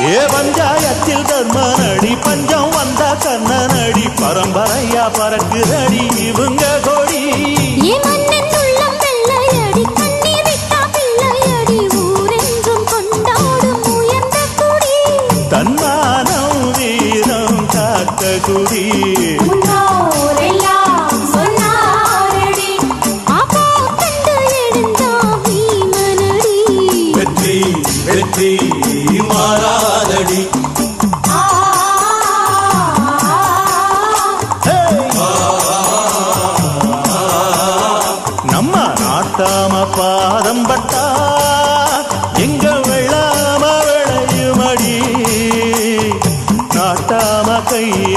ஏ பஞ்சாயத்தில் தர்மனடி பஞ்சம் வந்த கண்ணனடி பரம்பரையா பறக்குதடி இவங்க கொடி தன்மானம் வீரம் காத்த குடி வெற்றி வெற்றி மாறாதடி நம்ம நாட்டாம பாதம் பட்டா எங்க வெள்ளாம விளையுமடி நாட்டாம கைய